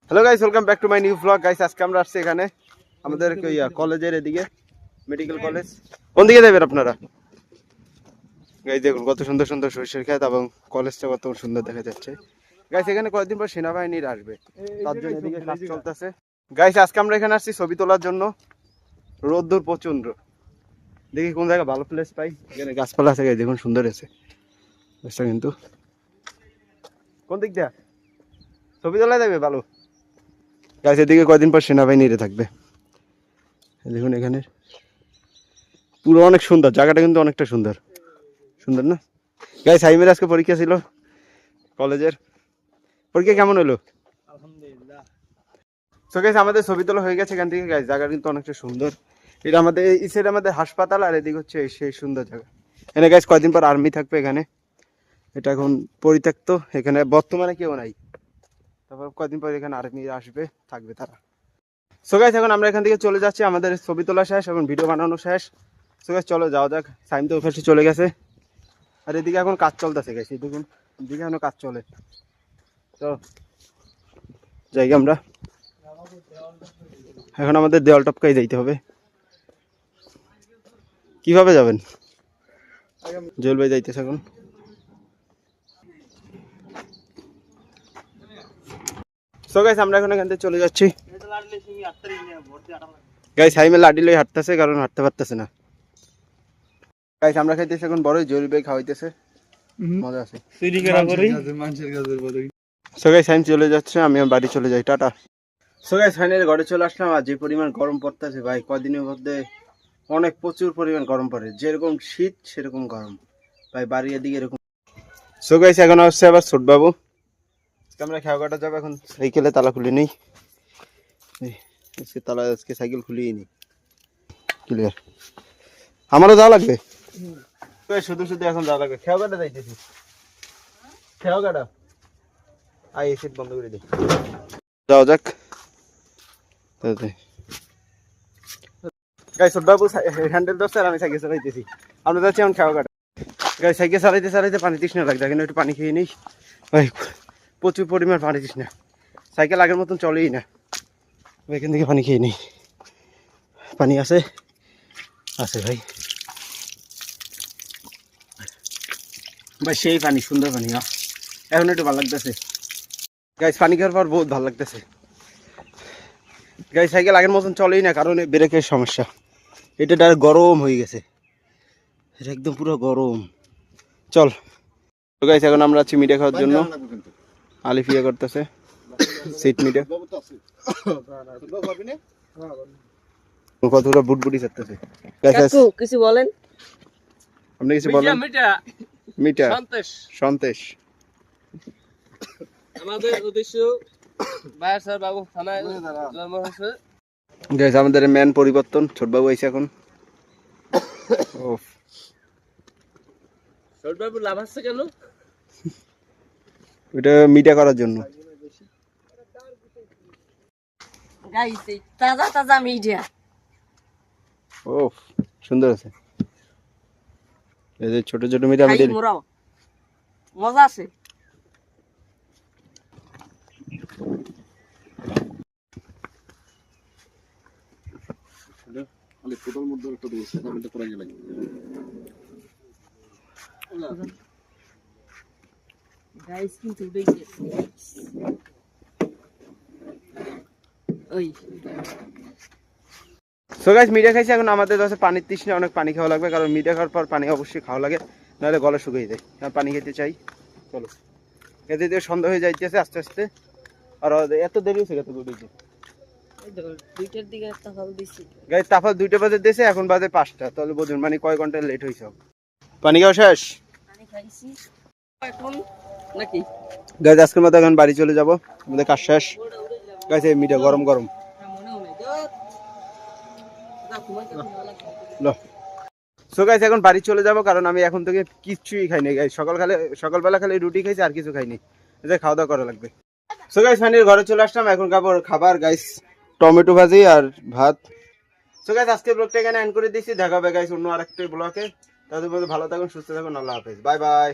Hello guys, welcome back to my new blog. Guys আজকে আমরা আসছি এখানে আমাদের কলেজের এদিকে, মেডিকেল কলেজ। কোন দিকে যাবেন আপনারা? গাইস দেখুন কত সুন্দর সুন্দর সরিষার ক্ষেত এবং কলেজটা কত সুন্দর দেখা যাচ্ছে। গাইস এখানে কয়েকদিন পর সেনাবাহিনীর আসবে, তার জন্য এদিকে কাজ চলতেছে। গাইস আজকে আমরা এখানে আসছি ছবি তোলার জন্য। রোদ্দুর প্রচন্ড, দেখি কোন জায়গায় ভালো প্লেস পাই। এখানে গাছপালা আছে, গাইস দেখুন সুন্দর আছে কিন্তু। কোন দিক দিয়ে ছবি তোলা যাবে ভালো? গাইস এদিকে কয়েকদিন পর সেনাবাহিনীরা থাকবে। দেখুন এখানে পুরো অনেক সুন্দর জায়গাটা, কিন্তু অনেকটা সুন্দর সুন্দর না গাইস? সাইমের আজকে পরীক্ষা ছিল কলেজের। পরীক্ষা কেমন হলো? আলহামদুলিল্লাহ। সো গাইস আমাদের ছবি তোলা হয়ে গেছে এখান থেকে। গাইস জায়গা কিন্তু অনেকটা সুন্দর। এটা আমাদের এই সাইড আমাদের হাসপাতাল, আর এদিকে হচ্ছে সেই সুন্দর জায়গা। এখানে গাইস কয়েকদিন পর আর্মি থাকবে এখানে। এটা এখন পরিত্যক্ত, এখানে বর্তমানে কেউ নাই। তারপর কয়েকদিন পর এখানে আর্মি আসবে, থাকবে তারা। সো গাইস এখন আমরা এখান থেকে চলে যাচ্ছি, আমাদের ছবি তোলা শেষ এবং ভিডিও বানানো শেষ। সো গাইস চলো যাওয়া যাক। সাইম তো ওখানে চলে গেছে, আর এদিকে এখন কাজ চলতেছে। গাইস দেখুন এদিকে এখনো কাজ চলে। তো যাই আমরা, এখন আমাদের দেওয়াল টপকাই যাইতে হবে। কিভাবে যাবেন? জল ভাই যাইতেছে এখন। সো গাইস আমরা এখন এখান থেকে চলে যাচ্ছি। গাইস হাইমে লাডি লই হাঁটতেছে, কারণ হাঁটতে পারতেছে না। গাইস আমরা খাইতেছি এখন বড়ই, জল ভাই খাওয়াইতেছে, মজা আছে। সো গাইস হাইম চলে যাচ্ছে, আমি বাড়ি চলে যাই, টাটা। সো গাইস ফাইনালি ঘরে চলে আসলাম। আর যে পরিমাণ গরম পড়তেছে ভাই, কদিনের মধ্যে অনেক প্রচুর পরিমাণ গরম পড়ে। যেরকম শীত সেরকম গরম ভাই, বাড়ি এদিকে এরকম। সো গাইস এখন আসছে আবার ছোট বাবু। আমরা খেয়া কাটা যাবো এখন। সাইকেলে তালা খুলে নেই, তালা আজকে সাইকেল খুলিয়ে নি। ক্লিয়ার, আমারও যাওয়া লাগবে। শুধু শুধু এখন যাওয়া লাগবে। খেয়া কাটা যাইতেছি, খেয়া কাটা। আই সিট বন্ধ করে দিই, যাওয়া যাক। গাইস ছোট বাবু হ্যান্ডেল ধরছে আর আমি সাইকেল চালাইতেছি। আমরা যাচ্ছি এখন খেয়া কাটা। গাইস সাইকেল চালাইতে চালাইতে পানি তৃষ্ণা লাগছে, কিন্তু একটু পানি খেয়ে নিই ভাই। প্রচুর পরিমাণ পানি তৃষ্ণা, সাইকেল আগের মতন চলেই না। এখান থেকে পানি খেয়ে নিই। পানি আছে আছে ভাই, ভাই সেই পানি, সুন্দর পানি। এখন একটু ভালো লাগতেছে গাইস, পানি খাওয়ার পর বহুত ভালো লাগতেছে। গাইস সাইকেল আগের মতন চলেই না, কারণ ব্রেকের সমস্যা। এটা ডাইরেক্ট গরম হয়ে গেছে, এটা একদম পুরো গরম। চল গাইস এখন আমরা আছি মিঠা খাওয়ার জন্য। আলিফ ইয়ে করতেছে সিট মিটে, কতগুলো বুটবুটি চাচ্ছে। কিছু বলেন, আপনি কিছু বলেন। মিঠা সন্তেশ আমাদের উদ্দেশ্য বায়ার স্যার বাবু থানায় জন্ম হয়েছে। গাইস আমাদের ম্যান পরিবর্তন, ছোট বাবু আইছে এখন। ওফ, ছোট বাবু লাভ আছে কেন? এটা মিঠা করার জন্য। গাইস তাজা তাজা মিডিয়া। ওফ সুন্দর আছে। এই যে ছোট ছোট মিঠা মিঠা মজা আছে। গাইস কিন্তু দেখি ওই সো গাইস মিঠা খাইছি, এখন আমাদের কাছে পানির তৃষ্ণা, অনেক পানি খাওয়া লাগবে। কারণ মিঠা খাওয়ার পর পানি অবশ্যই খাওয়া লাগে, নাহলে গলা শুকিয়ে যায়। আমি পানি খেতে চাই। চলো, এতে দিয়ে সন্ধ্যা হয়ে যাইতেছে আস্তে আস্তে। আর এত দেরি হয়েছে কত গুড়িতে। দুইটার দিকে তাফাল দিছি। গাইস তাফাল 2টা বাজে দিয়েছে, এখন বাজে 5টা। তাহলে বুঝুন মানে কয় ঘন্টা লেট হয়েছে। পানি খাওয়া শেষ। পানি খাইছি এখন নাকি? গাইস আজকের মতো এখন বাড়ি চলে যাব, আমাদের কাজ শেষ। গাইস এই মিঠা গরম গরম লো। সো গাইস এখন বাড়ি চলে যাব, কারণ আমি এখন থেকে কিচ্ছুই খাইনি গাইস। সকালবেলা খালি রুটি খাইছি, আর কিছু খাইনি। এটা খাওয়া দাওয়া করা লাগবে। সো গাইস ফাইনালি ঘরে চলে আসলাম। এখন খাবার গাইস টমেটো ভাজি আর ভাত। সো গাইস আজকে ব্লগটা এখানে এন্ড করে দিয়েছি। দেখা হবে গাইস অন্য আরেকটা ব্লগে। তাদের মধ্যে ভালো থাকুন, সুস্থ থাকুন, আল্লাহ হাফেজ, বাই বাই।